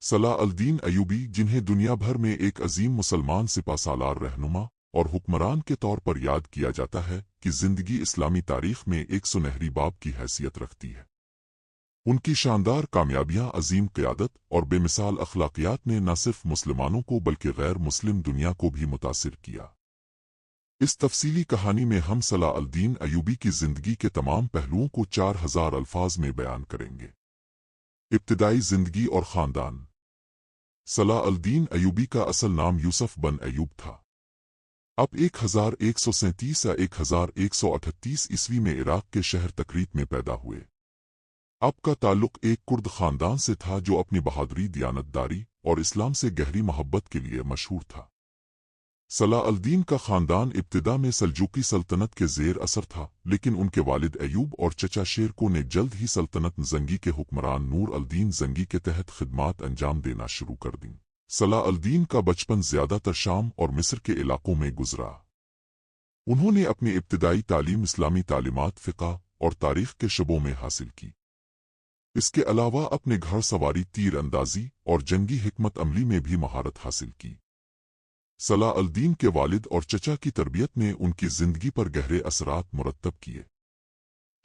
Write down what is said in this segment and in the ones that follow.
صلاح الدین ایوبی، جنہیں دنیا بھر میں ایک عظیم مسلمان سپہ سالار رہنما اور حکمران کے طور پر یاد کیا جاتا ہے، کی زندگی اسلامی تاریخ میں ایک سنہری باب کی حیثیت رکھتی ہے۔ ان کی شاندار کامیابیاں، عظیم قیادت اور بے مثال اخلاقیات نے نہ صرف مسلمانوں کو بلکہ غیر مسلم دنیا کو بھی متاثر کیا۔ اس تفصیلی کہانی میں ہم صلاح الدین ایوبی کی زندگی کے تمام پہلوؤں کو 4000 الفاظ میں بیان کریں گے۔ ابتدائی زندگی اور خاندان۔ صلاح الدین ایوبی کا اصل نام یوسف بن ایوب تھا۔ اب 1137 یا 1138 عیسوی میں عراق کے شہر تکریت میں پیدا ہوئے۔ اب کا تعلق ایک کرد خاندان سے تھا جو اپنی بہادری، دیانتداری اور اسلام سے گہری محبت کے لیے مشہور تھا۔ صلاح الدین کا خاندان ابتدا میں سلجوقی سلطنت کے زیر اثر تھا، لیکن ان کے والد ایوب اور چچا شیرکو نے جلد ہی سلطنت زنگی کے حکمران نور الدین زنگی کے تحت خدمات انجام دینا شروع کر دیں۔ صلاح الدین کا بچپن زیادہ تر شام اور مصر کے علاقوں میں گزرا۔ انہوں نے اپنی ابتدائی تعلیم اسلامی تعلیمات، فقہ اور تاریخ کے شعبوں میں حاصل کی۔ اس کے علاوہ اپنے گھڑ سواری، تیر اندازی اور جنگی حکمت عملی میں بھی مہارت حاصل کی۔ صلاح الدین کے والد اور چچا کی تربیت نے ان کی زندگی پر گہرے اثرات مرتب کیے۔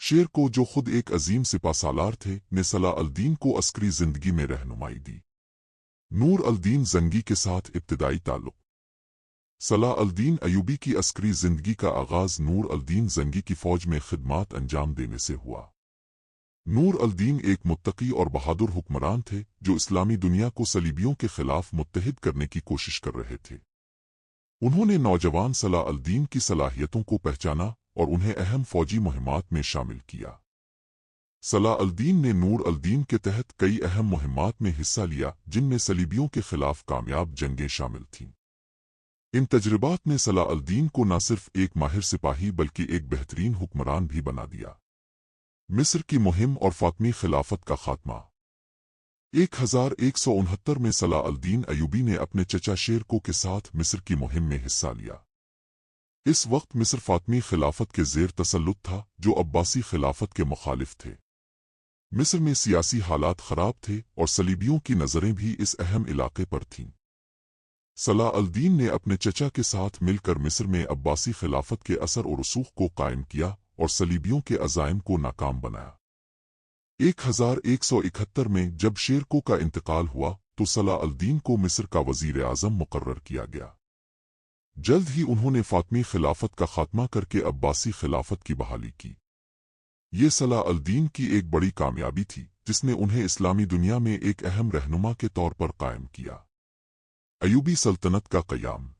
شیرکو، جو خود ایک عظیم سپہ سالار تھے، نے صلاح الدین کو عسکری زندگی میں رہنمائی دی۔ نور الدین زنگی کے ساتھ ابتدائی تعلق۔ صلاح الدین ایوبی کی عسکری زندگی کا آغاز نور الدین زنگی کی فوج میں خدمات انجام دینے سے ہوا۔ نور الدین ایک متقی اور بہادر حکمران تھے جو اسلامی دنیا کو صلیبیوں کے خلاف متحد کرنے کی کوشش کر رہے تھے۔ انہوں نے نوجوان صلاح الدین کی صلاحیتوں کو پہچانا اور انہیں اہم فوجی مہمات میں شامل کیا۔ صلاح الدین نے نور الدین کے تحت کئی اہم مہمات میں حصہ لیا، جن میں صلیبیوں کے خلاف کامیاب جنگیں شامل تھیں۔ ان تجربات نے صلاح الدین کو نہ صرف ایک ماہر سپاہی بلکہ ایک بہترین حکمران بھی بنا دیا۔ مصر کی مہم اور فاطمی خلافت کا خاتمہ۔ 1169 میں صلاح الدین ایوبی نے اپنے چچا شیرکو کے ساتھ مصر کی مہم میں حصہ لیا۔ اس وقت مصر فاطمی خلافت کے زیر تسلط تھا، جو عباسی خلافت کے مخالف تھے۔ مصر میں سیاسی حالات خراب تھے اور صلیبیوں کی نظریں بھی اس اہم علاقے پر تھیں۔ صلاح الدین نے اپنے چچا کے ساتھ مل کر مصر میں عباسی خلافت کے اثر و رسوخ کو قائم کیا اور صلیبیوں کے عزائم کو ناکام بنایا۔ 1171 میں جب شیرکو کا انتقال ہوا تو صلاح الدین کو مصر کا وزیر اعظم مقرر کیا گیا۔ جلد ہی انہوں نے فاطمی خلافت کا خاتمہ کر کے عباسی خلافت کی بحالی کی۔ یہ صلاح الدین کی ایک بڑی کامیابی تھی جس نے انہیں اسلامی دنیا میں ایک اہم رہنما کے طور پر قائم کیا۔ ایوبی سلطنت کا قیام۔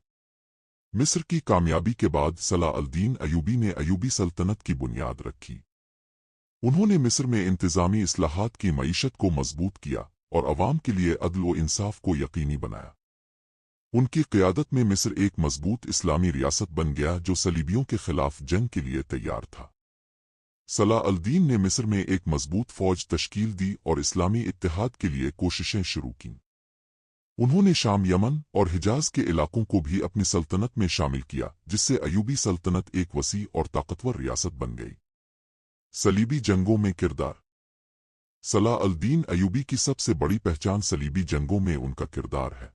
مصر کی کامیابی کے بعد صلاح الدین ایوبی نے ایوبی سلطنت کی بنیاد رکھی۔ انہوں نے مصر میں انتظامی اصلاحات کی معیشت کو مضبوط کیا اور عوام کے لیے عدل و انصاف کو یقینی بنایا۔ ان کی قیادت میں مصر ایک مضبوط اسلامی ریاست بن گیا جو صلیبیوں کے خلاف جنگ کے لیے تیار تھا۔ صلاح الدین نے مصر میں ایک مضبوط فوج تشکیل دی اور اسلامی اتحاد کے لیے کوششیں شروع کیں۔ انہوں نے شام، یمن اور حجاز کے علاقوں کو بھی اپنی سلطنت میں شامل کیا، جس سے ایوبی سلطنت ایک وسیع اور طاقتور ریاست بن گئی۔ صلیبی جنگوں میں کردار۔ صلاح الدین ایوبی کی سب سے بڑی پہچان صلیبی جنگوں میں ان کا کردار ہے۔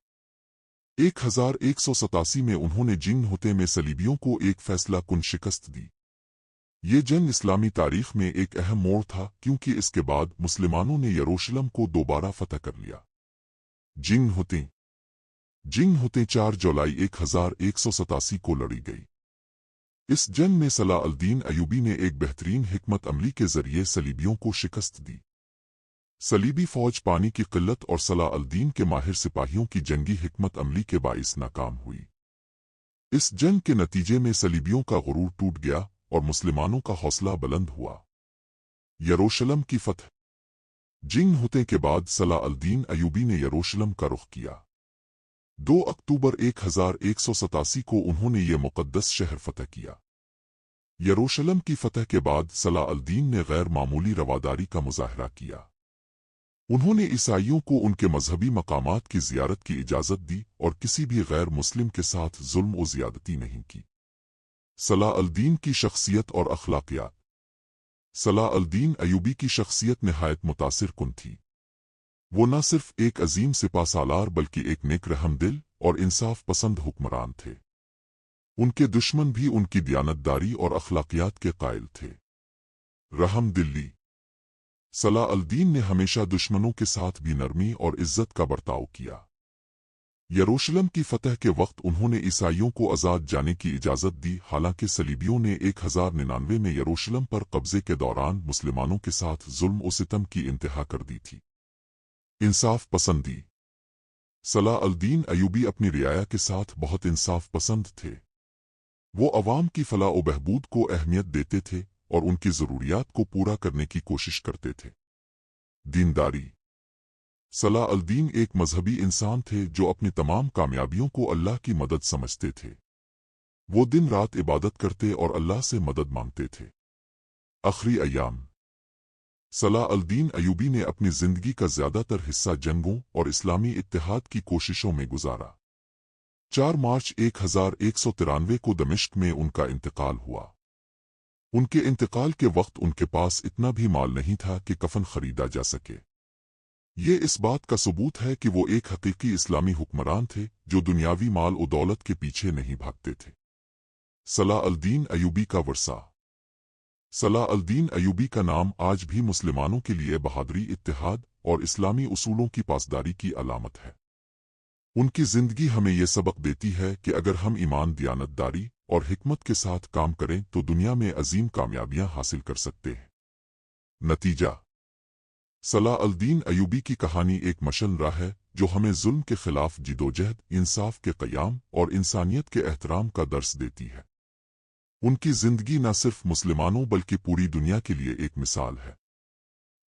1187 میں انہوں نے جنگ ہوتے میں صلیبیوں کو ایک فیصلہ کن شکست دی۔ یہ جنگ اسلامی تاریخ میں ایک اہم موڑ تھا کیونکہ اس کے بعد مسلمانوں نے یروشلم کو دوبارہ فتح کر لیا۔ جنگ ہوتے 4 جولائی 1187 کو لڑی گئی۔ اس جنگ میں صلاح الدین ایوبی نے ایک بہترین حکمت عملی کے ذریعے صلیبیوں کو شکست دی۔ صلیبی فوج پانی کی قلت اور صلاح الدین کے ماہر سپاہیوں کی جنگی حکمت عملی کے باعث ناکام ہوئی۔ اس جنگ کے نتیجے میں صلیبیوں کا غرور ٹوٹ گیا اور مسلمانوں کا حوصلہ بلند ہوا۔ یروشلم کی فتح۔ جنگ ہوتے کے بعد صلاح الدین ایوبی نے یروشلم کا رخ کیا۔ 2 اکتوبر 1187 کو انہوں نے یہ مقدس شہر فتح کیا۔ یروشلم کی فتح کے بعد صلاح الدین نے غیر معمولی رواداری کا مظاہرہ کیا۔ انہوں نے عیسائیوں کو ان کے مذہبی مقامات کی زیارت کی اجازت دی اور کسی بھی غیر مسلم کے ساتھ ظلم و زیادتی نہیں کی۔ صلاح الدین کی شخصیت اور اخلاقیات۔ صلاح الدین ایوبی کی شخصیت نہایت متاثر کن تھی۔ وہ نہ صرف ایک عظیم سپہ سالار بلکہ ایک نیک رحم دل اور انصاف پسند حکمران تھے۔ ان کے دشمن بھی ان کی دیانتداری اور اخلاقیات کے قائل تھے۔ رحم دلی صلاح الدین نے ہمیشہ دشمنوں کے ساتھ بھی نرمی اور عزت کا برتاؤ کیا۔ یروشلم کی فتح کے وقت انہوں نے عیسائیوں کو آزاد جانے کی اجازت دی، حالانکہ صلیبیوں نے 1099 میں یروشلم پر قبضے کے دوران مسلمانوں کے ساتھ ظلم و ستم کی انتہا کر دی تھی۔ انصاف پسندی صلاح الدین ایوبی اپنی رعایا کے ساتھ بہت انصاف پسند تھے۔ وہ عوام کی فلاح و بہبود کو اہمیت دیتے تھے اور ان کی ضروریات کو پورا کرنے کی کوشش کرتے تھے۔ دینداری صلاح الدین ایک مذہبی انسان تھے جو اپنی تمام کامیابیوں کو اللہ کی مدد سمجھتے تھے۔ وہ دن رات عبادت کرتے اور اللہ سے مدد مانگتے تھے۔ آخری ایام صلاح الدین ایوبی نے اپنی زندگی کا زیادہ تر حصہ جنگوں اور اسلامی اتحاد کی کوششوں میں گزارا۔ 4 مارچ 1193 کو دمشق میں ان کا انتقال ہوا۔ ان کے انتقال کے وقت ان کے پاس اتنا بھی مال نہیں تھا کہ کفن خریدا جا سکے۔ یہ اس بات کا ثبوت ہے کہ وہ ایک حقیقی اسلامی حکمران تھے جو دنیاوی مال و دولت کے پیچھے نہیں بھاگتے تھے۔ صلاح الدین ایوبی کا ورثہ صلاح الدین ایوبی کا نام آج بھی مسلمانوں کے لیے بہادری، اتحاد اور اسلامی اصولوں کی پاسداری کی علامت ہے۔ ان کی زندگی ہمیں یہ سبق دیتی ہے کہ اگر ہم ایمان، دیانتداری اور حکمت کے ساتھ کام کریں تو دنیا میں عظیم کامیابیاں حاصل کر سکتے ہیں۔ نتیجہ صلاح الدین ایوبی کی کہانی ایک مشعل راہ ہے جو ہمیں ظلم کے خلاف جدوجہد، انصاف کے قیام اور انسانیت کے احترام کا درس دیتی ہے۔ ان کی زندگی نہ صرف مسلمانوں بلکہ پوری دنیا کے لیے ایک مثال ہے۔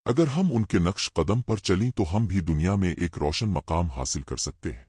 اگر ہم ان کے نقش قدم پر چلیں تو ہم بھی دنیا میں ایک روشن مقام حاصل کر سکتے ہیں۔